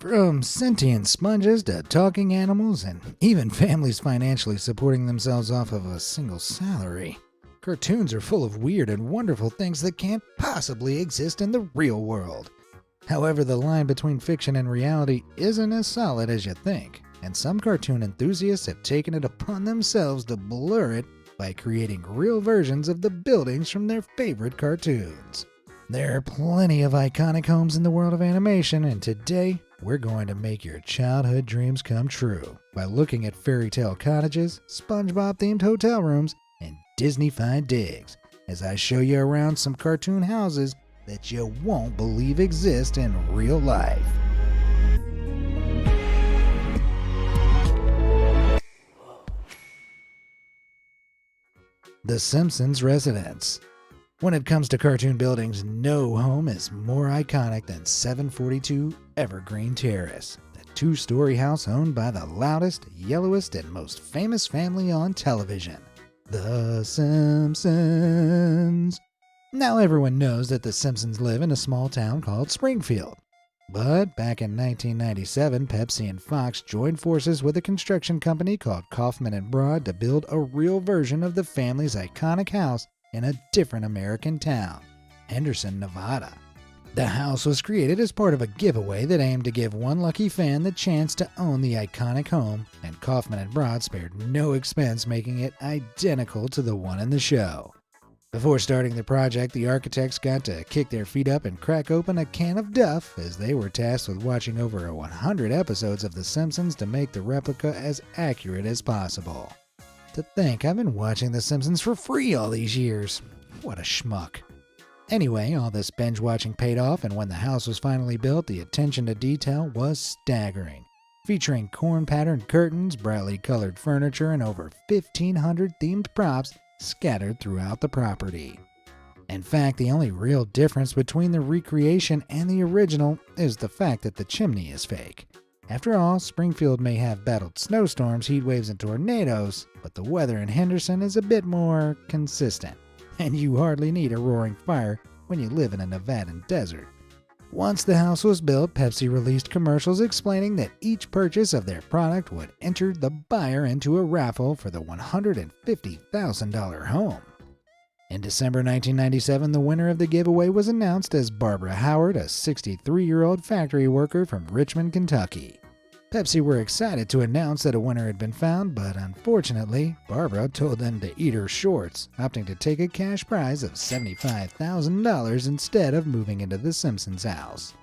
From sentient sponges to talking animals, and even families financially supporting themselves off of a single salary, cartoons are full of weird and wonderful things that can't possibly exist in the real world. However, the line between fiction and reality isn't as solid as you think, and some cartoon enthusiasts have taken it upon themselves to blur it by creating real versions of the buildings from their favorite cartoons. There are plenty of iconic homes in the world of animation, and today we're going to make your childhood dreams come true by looking at fairy tale cottages, SpongeBob-themed hotel rooms, and Disney-fied digs as I show you around some cartoon houses that you won't believe exist in real life. The Simpsons residence. When it comes to cartoon buildings, no home is more iconic than 742 Evergreen Terrace, the two-story house owned by the loudest, yellowest, and most famous family on television, The Simpsons. Now everyone knows that the Simpsons live in a small town called Springfield. But back in 1997, Pepsi and Fox joined forces with a construction company called Kaufman and Broad to build a real version of the family's iconic house in a different American town, Henderson, Nevada. The house was created as part of a giveaway that aimed to give one lucky fan the chance to own the iconic home, and Kaufman and Broad spared no expense making it identical to the one in the show. Before starting the project, the architects got to kick their feet up and crack open a can of Duff, as they were tasked with watching over 100 episodes of The Simpsons to make the replica as accurate as possible. To think I've been watching The Simpsons for free all these years. What a schmuck. Anyway, all this binge watching paid off, and when the house was finally built, the attention to detail was staggering. Featuring corn-patterned curtains, brightly colored furniture, and over 1,500 themed props scattered throughout the property. In fact, the only real difference between the recreation and the original is the fact that the chimney is fake. After all, Springfield may have battled snowstorms, heat waves, and tornadoes, but the weather in Henderson is a bit more consistent, and you hardly need a roaring fire when you live in a Nevadan desert. Once the house was built, Pepsi released commercials explaining that each purchase of their product would enter the buyer into a raffle for the $150,000 home. In December 1997, the winner of the giveaway was announced as Barbara Howard, a 63-year-old factory worker from Richmond, Kentucky. Pepsi were excited to announce that a winner had been found, but unfortunately, Barbara told them to eat her shorts, opting to take a cash prize of $75,000 instead of moving into the Simpsons house.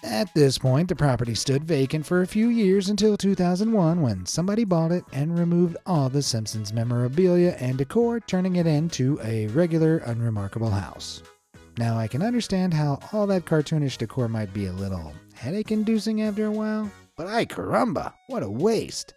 At this point, the property stood vacant for a few years until 2001, when somebody bought it and removed all the Simpsons memorabilia and decor, turning it into a regular, unremarkable house. Now, I can understand how all that cartoonish decor might be a little headache-inducing after a while, but ay caramba, what a waste!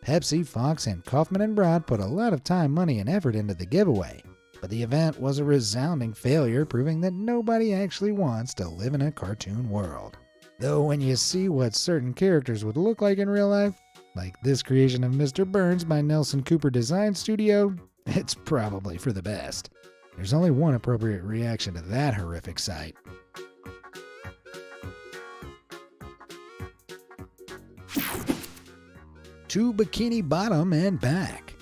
Pepsi, Fox, and Kaufman and Broad put a lot of time, money, and effort into the giveaway, but the event was a resounding failure, proving that nobody actually wants to live in a cartoon world. Though when you see what certain characters would look like in real life, like this creation of Mr. Burns by Nelson Cooper Design Studio, it's probably for the best. There's only one appropriate reaction to that horrific sight. To Bikini Bottom and back.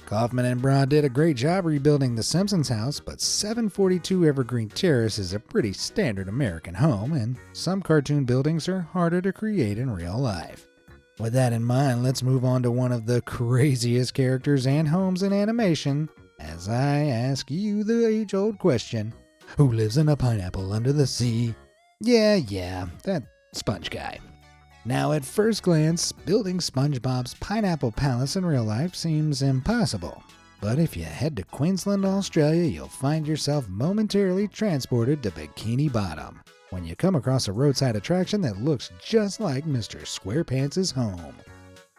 Kaufman and Broad did a great job rebuilding the Simpsons house, but 742 Evergreen Terrace is a pretty standard American home, and some cartoon buildings are harder to create in real life. With that in mind, let's move on to one of the craziest characters and homes in animation, as I ask you the age-old question, who lives in a pineapple under the sea? Yeah, that sponge guy. Now, at first glance, building SpongeBob's Pineapple Palace in real life seems impossible. But if you head to Queensland, Australia, you'll find yourself momentarily transported to Bikini Bottom when you come across a roadside attraction that looks just like Mr. SquarePants' home.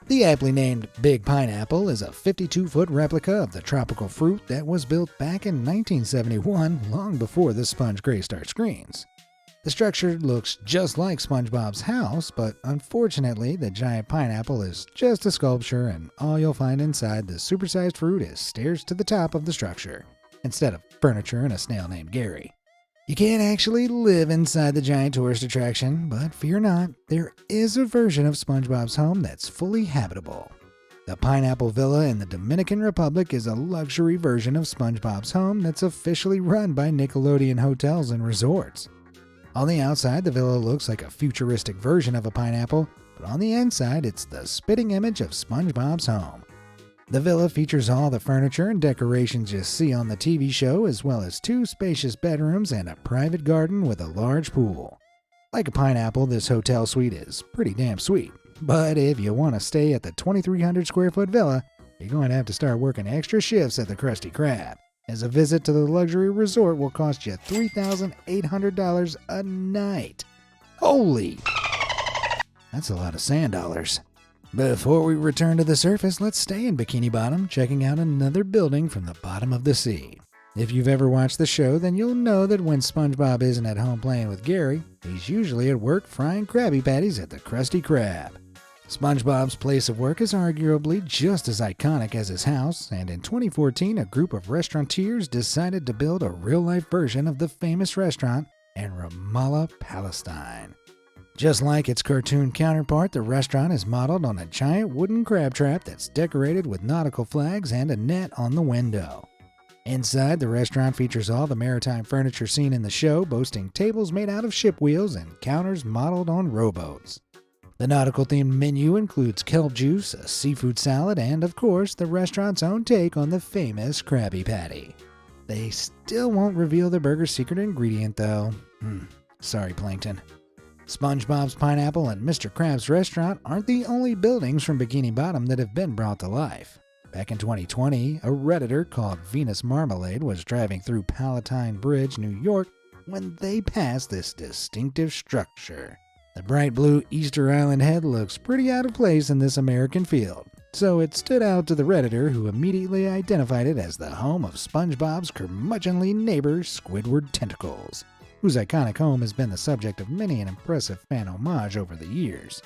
The aptly named Big Pineapple is a 52-foot replica of the tropical fruit that was built back in 1971, long before the Sponge graced our screens. The structure looks just like SpongeBob's house, but unfortunately the giant pineapple is just a sculpture, and all you'll find inside the supersized fruit is stairs to the top of the structure, instead of furniture and a snail named Gary. You can't actually live inside the giant tourist attraction, but fear not, there is a version of SpongeBob's home that's fully habitable. The Pineapple Villa in the Dominican Republic is a luxury version of SpongeBob's home that's officially run by Nickelodeon Hotels and Resorts. On the outside, the villa looks like a futuristic version of a pineapple, but on the inside, it's the spitting image of SpongeBob's home. The villa features all the furniture and decorations you see on the TV show, as well as 2 spacious bedrooms and a private garden with a large pool. Like a pineapple, this hotel suite is pretty damn sweet. But if you want to stay at the 2,300 square foot villa, you're going to have to start working extra shifts at the Krusty Krab, as a visit to the luxury resort will cost you $3,800 a night. Holy! That's a lot of sand dollars. Before we return to the surface, let's stay in Bikini Bottom, checking out another building from the bottom of the sea. If you've ever watched the show, then you'll know that when SpongeBob isn't at home playing with Gary, he's usually at work frying Krabby Patties at the Krusty Krab. SpongeBob's place of work is arguably just as iconic as his house, and in 2014, a group of restaurateurs decided to build a real-life version of the famous restaurant in Ramallah, Palestine. Just like its cartoon counterpart, the restaurant is modeled on a giant wooden crab trap that's decorated with nautical flags and a net on the window. Inside, the restaurant features all the maritime furniture seen in the show, boasting tables made out of ship wheels and counters modeled on rowboats. The nautical-themed menu includes kelp juice, a seafood salad, and, of course, the restaurant's own take on the famous Krabby Patty. They still won't reveal the burger's secret ingredient, though. Sorry, Plankton. SpongeBob's Pineapple and Mr. Krabs' restaurant aren't the only buildings from Bikini Bottom that have been brought to life. Back in 2020, a Redditor called Venus Marmalade was driving through Palatine Bridge, New York, when they passed this distinctive structure. The bright blue Easter Island head looks pretty out of place in this American field, so it stood out to the Redditor, who immediately identified it as the home of SpongeBob's curmudgeonly neighbor Squidward Tentacles, whose iconic home has been the subject of many an impressive fan homage over the years.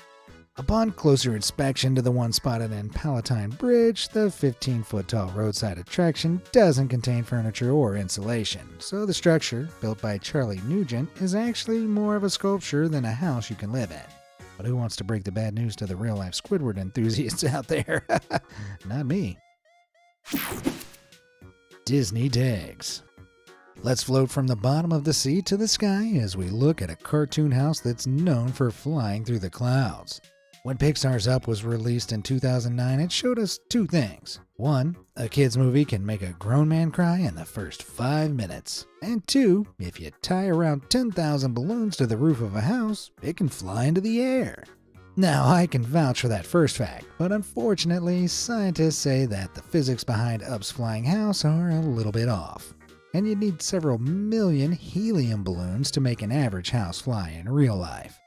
Upon closer inspection to the one spotted in Palatine Bridge, the 15-foot-tall roadside attraction doesn't contain furniture or insulation, so the structure, built by Charlie Nugent, is actually more of a sculpture than a house you can live in. But who wants to break the bad news to the real-life Squidward enthusiasts out there? Not me. Disney tags. Let's float from the bottom of the sea to the sky as we look at a cartoon house that's known for flying through the clouds. When Pixar's Up was released in 2009, it showed us 2 things. 1, a kid's movie can make a grown man cry in the first 5 minutes. And 2, if you tie around 10,000 balloons to the roof of a house, it can fly into the air. Now, I can vouch for that first fact, but unfortunately, scientists say that the physics behind Up's flying house are a little bit off, and you'd need several million helium balloons to make an average house fly in real life.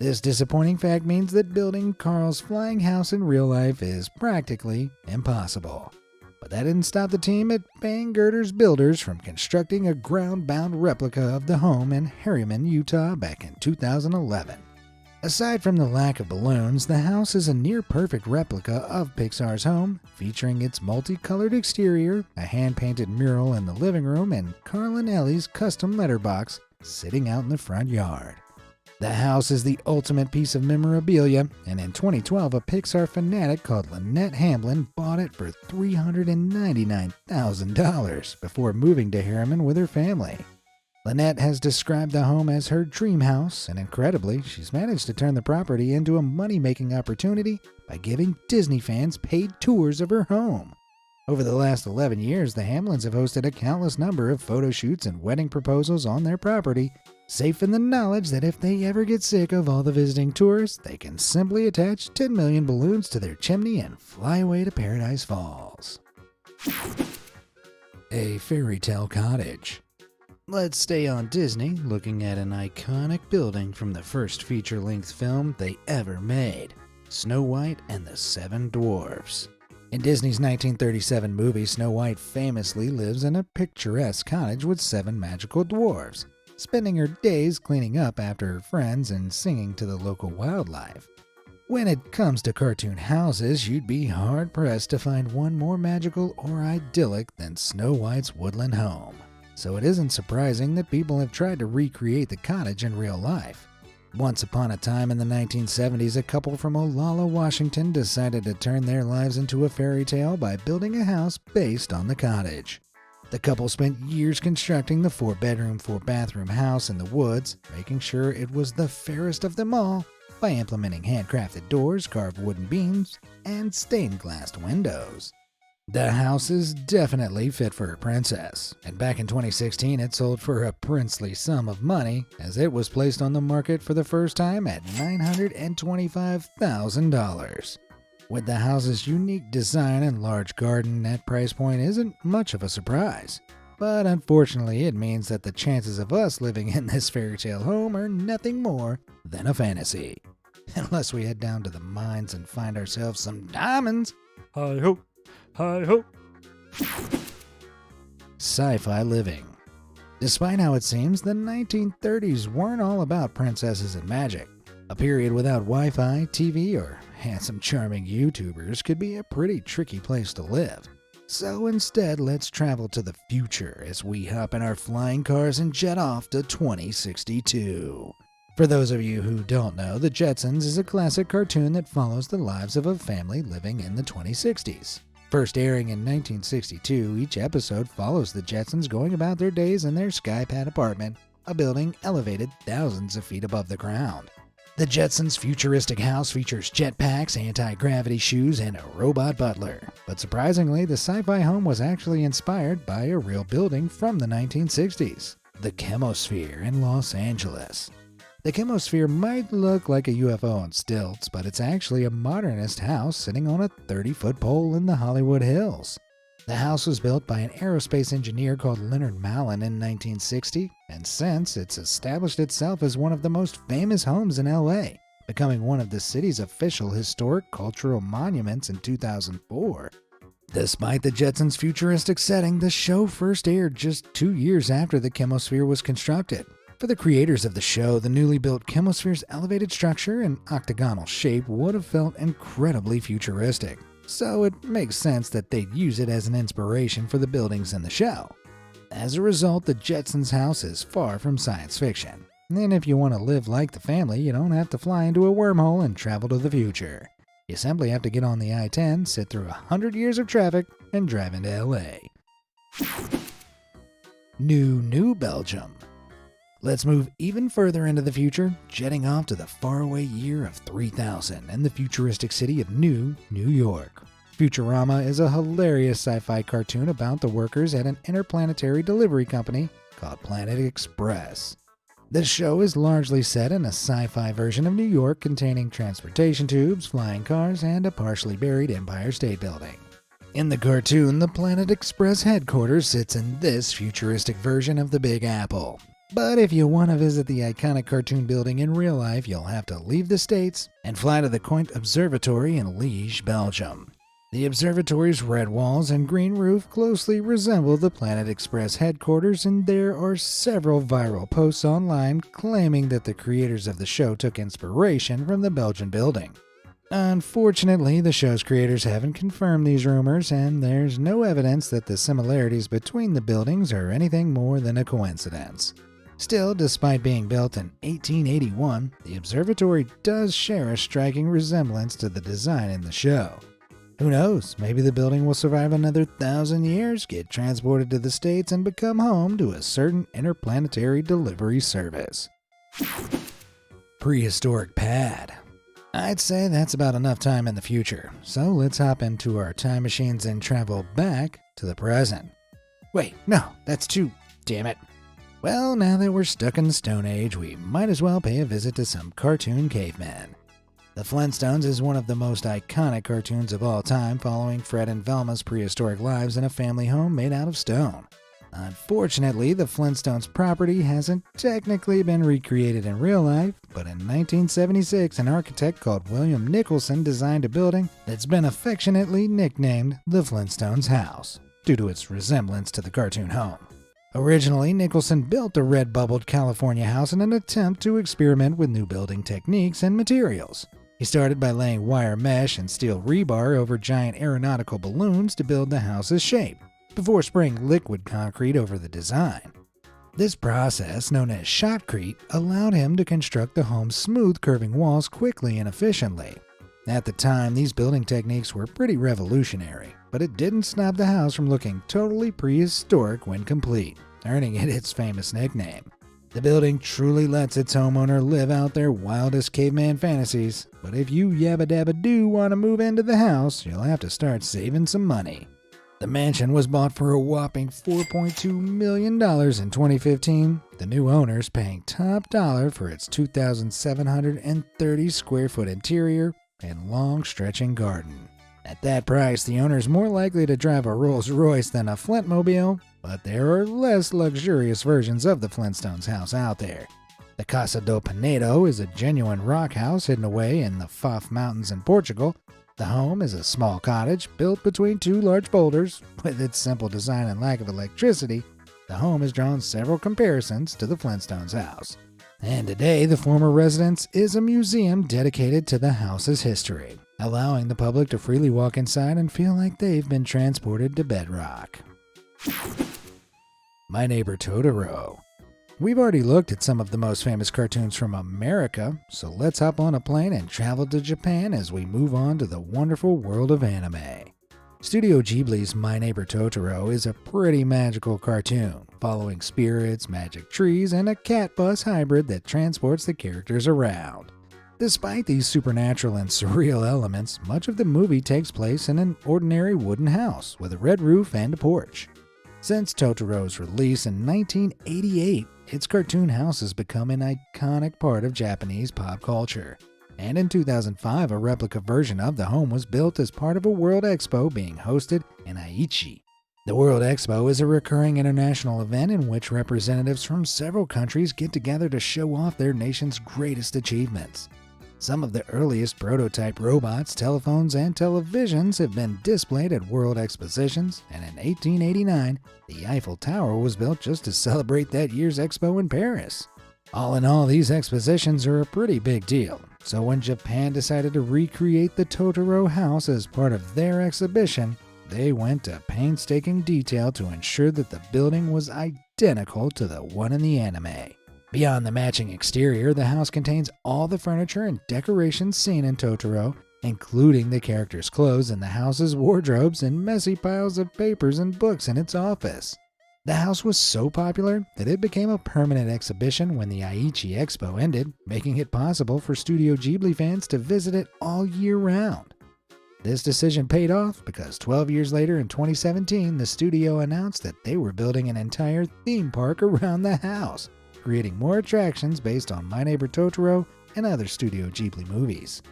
This disappointing fact means that building Carl's flying house in real life is practically impossible. But that didn't stop the team at Bang Girder's Builders from constructing a ground-bound replica of the home in Harriman, Utah back in 2011. Aside from the lack of balloons, the house is a near-perfect replica of Pixar's home, featuring its multicolored exterior, a hand-painted mural in the living room, and Carl and Ellie's custom letterbox sitting out in the front yard. The house is the ultimate piece of memorabilia, and in 2012, a Pixar fanatic called Lynette Hamlin bought it for $399,000 before moving to Harriman with her family. Lynette has described the home as her dream house, and incredibly, she's managed to turn the property into a money-making opportunity by giving Disney fans paid tours of her home. Over the last 11 years, the Hamlins have hosted a countless number of photo shoots and wedding proposals on their property, safe in the knowledge that if they ever get sick of all the visiting tourists, they can simply attach 10 million balloons to their chimney and fly away to Paradise Falls. A fairy tale cottage. Let's stay on Disney, looking at an iconic building from the first feature-length film they ever made, Snow White and the Seven Dwarfs. In Disney's 1937 movie, Snow White famously lives in a picturesque cottage with 7 magical dwarves, spending her days cleaning up after her friends and singing to the local wildlife. When it comes to cartoon houses, you'd be hard-pressed to find one more magical or idyllic than Snow White's woodland home. so it isn't surprising that people have tried to recreate the cottage in real life. Once upon a time in the 1970s, a couple from Olalla, Washington decided to turn their lives into a fairy tale by building a house based on the cottage. The couple spent years constructing the 4-bedroom, 4-bathroom house in the woods, making sure it was the fairest of them all by implementing handcrafted doors, carved wooden beams, and stained glass windows. The house is definitely fit for a princess, and back in 2016 it sold for a princely sum of money as it was placed on the market for the first time at $925,000. With the house's unique design and large garden, that price point isn't much of a surprise. But unfortunately, it means that the chances of us living in this fairy tale home are nothing more than a fantasy. Unless we head down to the mines and find ourselves some diamonds. Hi-ho, hi-ho. Sci-fi living. Despite how it seems, the 1930s weren't all about princesses and magic. A period without Wi-Fi, TV, or handsome, charming YouTubers could be a pretty tricky place to live. So instead, let's travel to the future as we hop in our flying cars and jet off to 2062. For those of you who don't know, The Jetsons is a classic cartoon that follows the lives of a family living in the 2060s. First airing in 1962, each episode follows the Jetsons going about their days in their skypad apartment, a building elevated thousands of feet above the ground. The Jetsons' futuristic house features jetpacks, anti-gravity shoes, and a robot butler. But surprisingly, the sci-fi home was actually inspired by a real building from the 1960s, the Chemosphere in Los Angeles. The Chemosphere might look like a UFO on stilts, but it's actually a modernist house sitting on a 30-foot pole in the Hollywood Hills. The house was built by an aerospace engineer called Leonard Malin in 1960, and since it's established itself as one of the most famous homes in LA, becoming one of the city's official historic cultural monuments in 2004. Despite the Jetsons' futuristic setting, the show first aired just 2 years after the Chemosphere was constructed. For the creators of the show, the newly built Chemosphere's elevated structure and octagonal shape would have felt incredibly futuristic, so it makes sense that they'd use it as an inspiration for the buildings in the show. As a result, the Jetsons' house is far from science fiction. And if you want to live like the family, you don't have to fly into a wormhole and travel to the future. You simply have to get on the I-10, sit through 100 years of traffic, and drive into LA. New Belgium. Let's move even further into the future, jetting off to the faraway year of 3000 and the futuristic city of New York. Futurama is a hilarious sci-fi cartoon about the workers at an interplanetary delivery company called Planet Express. The show is largely set in a sci-fi version of New York containing transportation tubes, flying cars, and a partially buried Empire State Building. In the cartoon, the Planet Express headquarters sits in this futuristic version of the Big Apple. But if you want to visit the iconic cartoon building in real life, you'll have to leave the States and fly to the quaint observatory in Liège, Belgium. The observatory's red walls and green roof closely resemble the Planet Express headquarters, and there are several viral posts online claiming that the creators of the show took inspiration from the Belgian building. Unfortunately, the show's creators haven't confirmed these rumors, and there's no evidence that the similarities between the buildings are anything more than a coincidence. Still, despite being built in 1881, the observatory does share a striking resemblance to the design in the show. Who knows, maybe the building will survive another 1,000 years, get transported to the States, and become home to a certain interplanetary delivery service. Prehistoric pad. I'd say that's about enough time in the future, so let's hop into our time machines and travel back to the present. Wait, no, that's too... damn it. Well, now that we're stuck in the Stone Age, we might as well pay a visit to some cartoon cavemen. The Flintstones is one of the most iconic cartoons of all time, following Fred and Velma's prehistoric lives in a family home made out of stone. Unfortunately, the Flintstones property hasn't technically been recreated in real life, but in 1976, an architect called William Nicholson designed a building that's been affectionately nicknamed the Flintstones House, due to its resemblance to the cartoon home. Originally, Nicholson built a red-bubbled California house in an attempt to experiment with new building techniques and materials. He started by laying wire mesh and steel rebar over giant aeronautical balloons to build the house's shape. before spraying liquid concrete over the design. This process, known as shotcrete, allowed him to construct the home's smooth curving walls quickly and efficiently. At the time, these building techniques were pretty revolutionary, but it didn't stop the house from looking totally prehistoric when complete, earning it its famous nickname. The building truly lets its homeowner live out their wildest caveman fantasies, but if you yabba dabba do want to move into the house, you'll have to start saving some money. The mansion was bought for a whopping $4.2 million in 2015, the new owners paying top dollar for its 2,730 square foot interior and long stretching garden. At that price, the owner's more likely to drive a Rolls Royce than a Flintmobile, but there are less luxurious versions of the Flintstones house out there. The Casa do Penedo is a genuine rock house hidden away in the Fof Mountains in Portugal. The home is a small cottage built between two large boulders. With its simple design and lack of electricity, the home has drawn several comparisons to the Flintstones house. And today, the former residence is a museum dedicated to the house's history, allowing the public to freely walk inside and feel like they've been transported to bedrock. My Neighbor Totoro. We've already looked at some of the most famous cartoons from America, so let's hop on a plane and travel to Japan as we move on to the wonderful world of anime. Studio Ghibli's My Neighbor Totoro is a pretty magical cartoon, following spirits, magic trees, and a cat bus hybrid that transports the characters around. Despite these supernatural and surreal elements, much of the movie takes place in an ordinary wooden house with a red roof and a porch. Since Totoro's release in 1988, its cartoon house has become an iconic part of Japanese pop culture. And in 2005, a replica version of the home was built as part of a World Expo being hosted in Aichi. The World Expo is a recurring international event in which representatives from several countries get together to show off their nation's greatest achievements. Some of the earliest prototype robots, telephones, and televisions have been displayed at World Expositions, and in 1889, the Eiffel Tower was built just to celebrate that year's expo in Paris. All in all, these expositions are a pretty big deal, so when Japan decided to recreate the Totoro house as part of their exhibition, they went to painstaking detail to ensure that the building was identical to the one in the anime. Beyond the matching exterior, the house contains all the furniture and decorations seen in Totoro, including the characters' clothes and the house's wardrobes and messy piles of papers and books in its office. The house was so popular that it became a permanent exhibition when the Aichi Expo ended, making it possible for Studio Ghibli fans to visit it all year round. This decision paid off because 12 years later in 2017, the studio announced that they were building an entire theme park around the house, creating more attractions based on My Neighbor Totoro and other Studio Ghibli movies.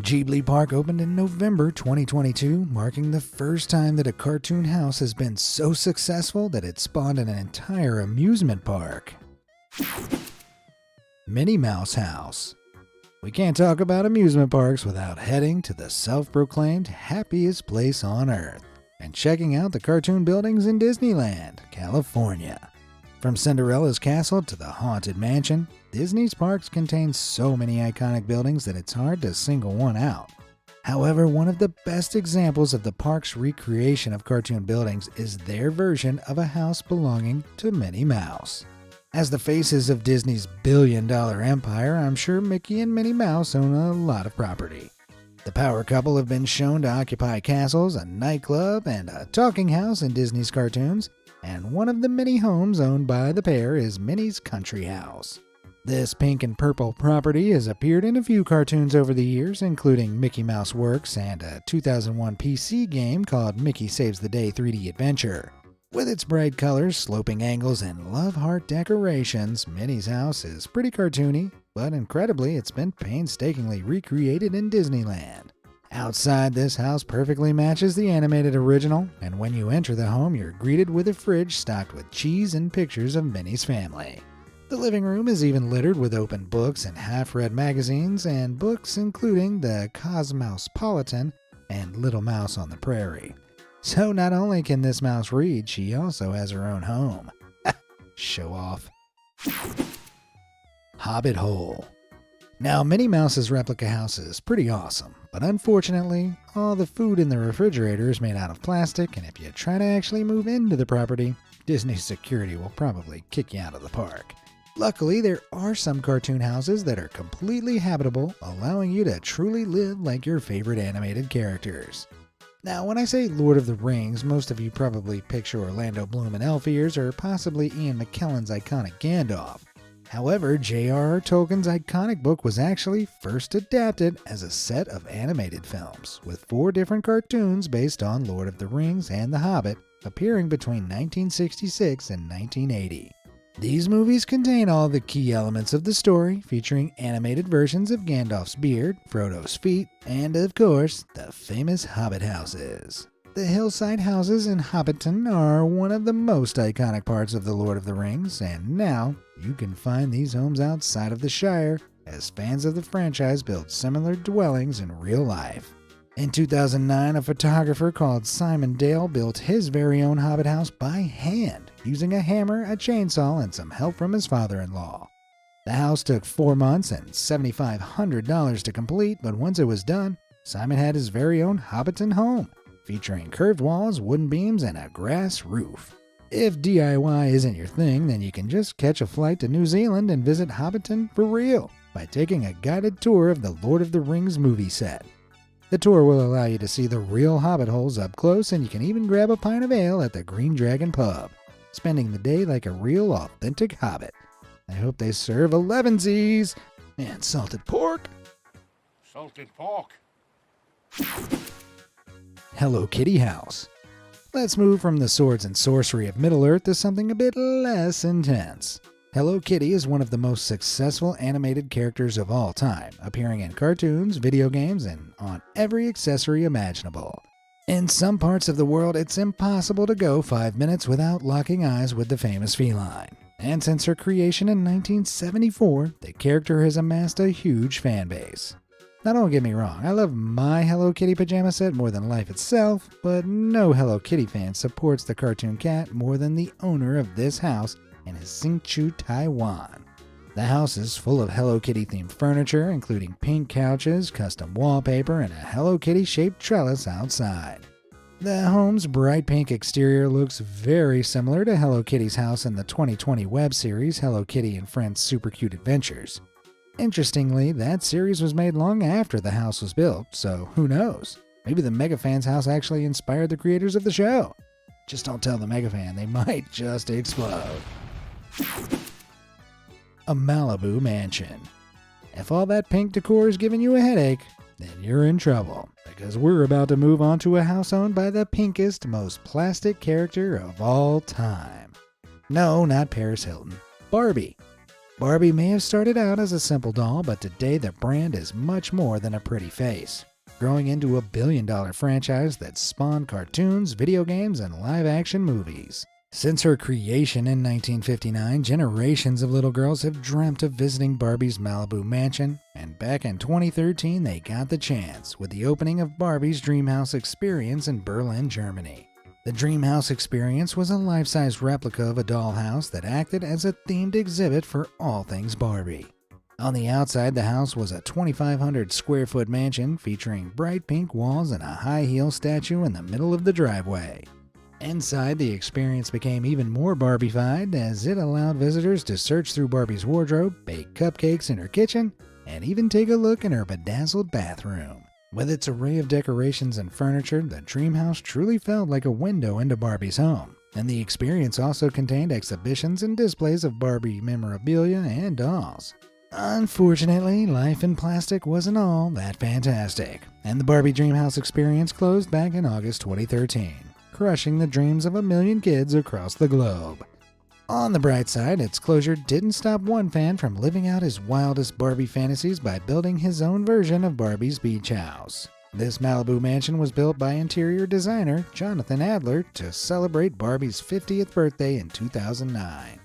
Ghibli Park opened in November 2022, marking the first time that a cartoon house has been so successful that it spawned an entire amusement park. Minnie Mouse House. We can't talk about amusement parks without heading to the self-proclaimed happiest place on earth and checking out the cartoon buildings in Disneyland, California. From Cinderella's castle to the Haunted Mansion, Disney's parks contain so many iconic buildings that it's hard to single one out. However, one of the best examples of the park's recreation of cartoon buildings is their version of a house belonging to Minnie Mouse. As the faces of Disney's billion-dollar empire, I'm sure Mickey and Minnie Mouse own a lot of property. The power couple have been shown to occupy castles, a nightclub, and a talking house in Disney's cartoons, and one of the many homes owned by the pair is Minnie's country house. This pink and purple property has appeared in a few cartoons over the years, including Mickey Mouse Works and a 2001 PC game called Mickey Saves the Day 3D Adventure. With its bright colors, sloping angles, and love heart decorations, Minnie's house is pretty cartoony, but incredibly, it's been painstakingly recreated in Disneyland. Outside, this house perfectly matches the animated original, and when you enter the home, you're greeted with a fridge stocked with cheese and pictures of Minnie's family. The living room is even littered with open books and half-read magazines, and books including the Cosmousepolitan and Little Mouse on the Prairie. So not only can this mouse read, she also has her own home. Show off. Hobbit Hole. Now, Minnie Mouse's replica house is pretty awesome, but unfortunately, all the food in the refrigerator is made out of plastic, and if you try to actually move into the property, Disney's security will probably kick you out of the park. Luckily, there are some cartoon houses that are completely habitable, allowing you to truly live like your favorite animated characters. Now, when I say Lord of the Rings, most of you probably picture Orlando Bloom and elf ears, or possibly Ian McKellen's iconic Gandalf. However, J.R.R. Tolkien's iconic book was actually first adapted as a set of animated films, with 4 different cartoons based on Lord of the Rings and The Hobbit, appearing between 1966 and 1980. These movies contain all the key elements of the story, featuring animated versions of Gandalf's beard, Frodo's feet, and of course, the famous Hobbit houses. The hillside houses in Hobbiton are one of the most iconic parts of the Lord of the Rings, and now you can find these homes outside of the Shire as fans of the franchise build similar dwellings in real life. In 2009, a photographer called Simon Dale built his very own Hobbit house by hand, using a hammer, a chainsaw, and some help from his father-in-law. The house took 4 months and $7,500 to complete, but once it was done, Simon had his very own Hobbiton home, featuring curved walls, wooden beams, and a grass roof. If DIY isn't your thing, then you can just catch a flight to New Zealand and visit Hobbiton for real by taking a guided tour of the Lord of the Rings movie set. The tour will allow you to see the real Hobbit holes up close, and you can even grab a pint of ale at the Green Dragon pub, spending the day like a real authentic Hobbit. I hope they serve 11sies and salted pork. Salted pork. Hello Kitty house. Let's move from the swords and sorcery of Middle-earth to something a bit less intense. Hello Kitty is one of the most successful animated characters of all time, appearing in cartoons, video games, and on every accessory imaginable. In some parts of the world, it's impossible to go 5 minutes without locking eyes with the famous feline. And since her creation in 1974, the character has amassed a huge fan base. Now don't get me wrong, I love my Hello Kitty pajama set more than life itself, but no Hello Kitty fan supports the cartoon cat more than the owner of this house in Hsinchu, Taiwan. The house is full of Hello Kitty themed furniture, including pink couches, custom wallpaper, and a Hello Kitty shaped trellis outside. The home's bright pink exterior looks very similar to Hello Kitty's house in the 2020 web series Hello Kitty and Friends Super Cute Adventures. Interestingly, that series was made long after the house was built, so who knows? Maybe the Megafans house actually inspired the creators of the show. Just don't tell the Megafan, they might just explode. A Malibu mansion. If all that pink decor is giving you a headache, then you're in trouble, because we're about to move on to a house owned by the pinkest, most plastic character of all time. No, not Paris Hilton. Barbie. Barbie may have started out as a simple doll, but today the brand is much more than a pretty face, growing into a billion-dollar franchise that spawned cartoons, video games, and live-action movies. Since her creation in 1959, generations of little girls have dreamt of visiting Barbie's Malibu mansion, and back in 2013 they got the chance with the opening of Barbie's Dreamhouse Experience in Berlin, Germany. The Dreamhouse Experience was a life-size replica of a dollhouse that acted as a themed exhibit for all things Barbie. On the outside, the house was a 2,500 square foot mansion featuring bright pink walls and a high heel statue in the middle of the driveway. Inside, the experience became even more Barbie-fied as it allowed visitors to search through Barbie's wardrobe, bake cupcakes in her kitchen, and even take a look in her bedazzled bathroom. With its array of decorations and furniture, the Dreamhouse truly felt like a window into Barbie's home, and the experience also contained exhibitions and displays of Barbie memorabilia and dolls. Unfortunately, life in plastic wasn't all that fantastic, and the Barbie Dreamhouse Experience closed back in August 2013, crushing the dreams of 1 million kids across the globe. On the bright side, its closure didn't stop one fan from living out his wildest Barbie fantasies by building his own version of Barbie's beach house. This Malibu mansion was built by interior designer Jonathan Adler to celebrate Barbie's 50th birthday in 2009.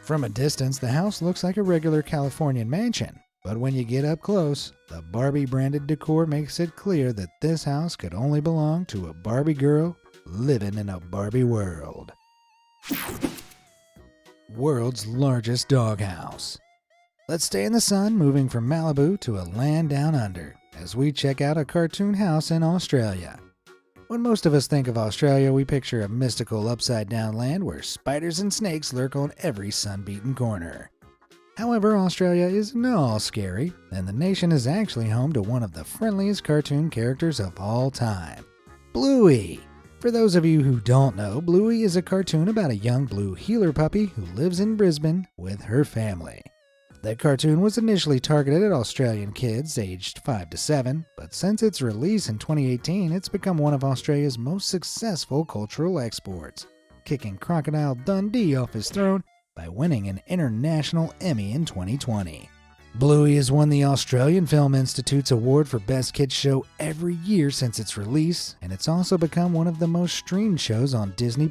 From a distance, the house looks like a regular Californian mansion, but when you get up close, the Barbie-branded decor makes it clear that this house could only belong to a Barbie girl living in a Barbie world. World's largest doghouse. Let's stay in the sun, moving from Malibu to a land down under, as we check out a cartoon house in Australia. When most of us think of Australia, we picture a mystical upside-down land where spiders and snakes lurk on every sun-beaten corner. However, Australia isn't all scary, and the nation is actually home to one of the friendliest cartoon characters of all time, Bluey. For those of you who don't know, Bluey is a cartoon about a young blue heeler puppy who lives in Brisbane with her family. That cartoon was initially targeted at Australian kids aged 5 to 7, but since its release in 2018, it's become one of Australia's most successful cultural exports, kicking Crocodile Dundee off his throne by winning an International Emmy in 2020. Bluey has won the Australian Film Institute's award for Best Kids Show every year since its release, and it's also become one of the most streamed shows on Disney+.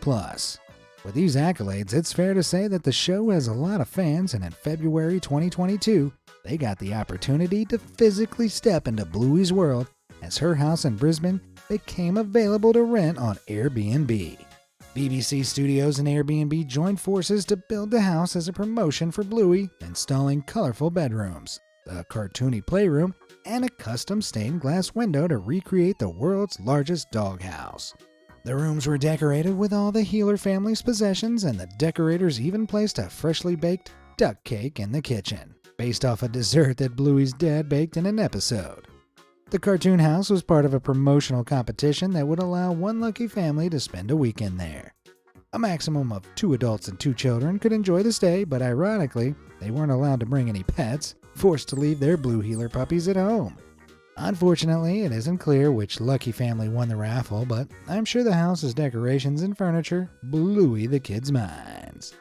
With these accolades, it's fair to say that the show has a lot of fans, and in February 2022, they got the opportunity to physically step into Bluey's world as her house in Brisbane became available to rent on Airbnb. BBC Studios and Airbnb joined forces to build the house as a promotion for Bluey, installing colorful bedrooms, a cartoony playroom, and a custom stained glass window to recreate the world's largest doghouse. The rooms were decorated with all the Heeler family's possessions, and the decorators even placed a freshly baked duck cake in the kitchen, based off a dessert that Bluey's dad baked in an episode. The cartoon house was part of a promotional competition that would allow one lucky family to spend a weekend there. A maximum of 2 adults and 2 children could enjoy the stay, but ironically, they weren't allowed to bring any pets, forced to leave their blue heeler puppies at home. Unfortunately, it isn't clear which lucky family won the raffle, but I'm sure the house's decorations and furniture Bluey the kids' minds.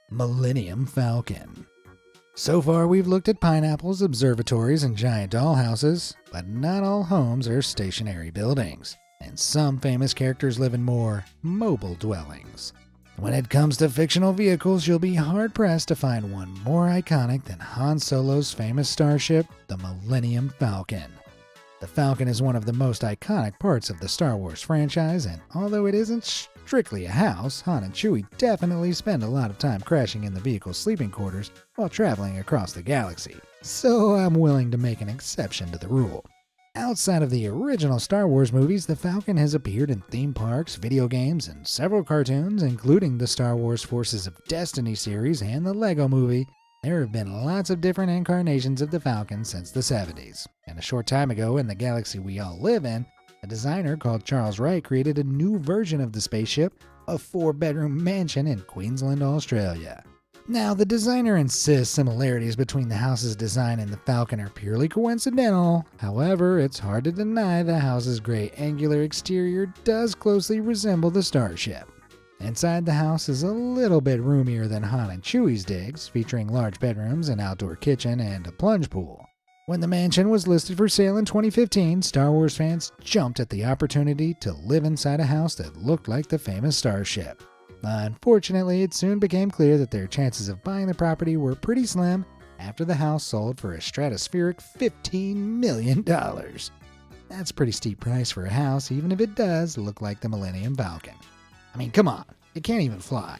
Millennium Falcon. So far, we've looked at pineapples, observatories, and giant dollhouses, but not all homes are stationary buildings, and some famous characters live in more mobile dwellings. When it comes to fictional vehicles, you'll be hard-pressed to find one more iconic than Han Solo's famous starship, the Millennium Falcon. The Falcon is one of the most iconic parts of the Star Wars franchise, and although it isn't strictly a house, Han and Chewie definitely spend a lot of time crashing in the vehicle's sleeping quarters while traveling across the galaxy, so I'm willing to make an exception to the rule. Outside of the original Star Wars movies, the Falcon has appeared in theme parks, video games, and several cartoons, including the Star Wars Forces of Destiny series and the Lego movie. There have been lots of different incarnations of the Falcon since the 70s, and a short time ago in the galaxy we all live in, a designer called Charles Wright created a new version of the spaceship, a 4-bedroom mansion in Queensland, Australia. Now, the designer insists similarities between the house's design and the Falcon are purely coincidental. However, it's hard to deny the house's gray angular exterior does closely resemble the starship. Inside the house is a little bit roomier than Han and Chewie's digs, featuring large bedrooms, an outdoor kitchen, and a plunge pool. When the mansion was listed for sale in 2015, Star Wars fans jumped at the opportunity to live inside a house that looked like the famous starship. Unfortunately, it soon became clear that their chances of buying the property were pretty slim after the house sold for a stratospheric $15 million. That's a pretty steep price for a house, even if it does look like the Millennium Falcon. I mean, come on, it can't even fly.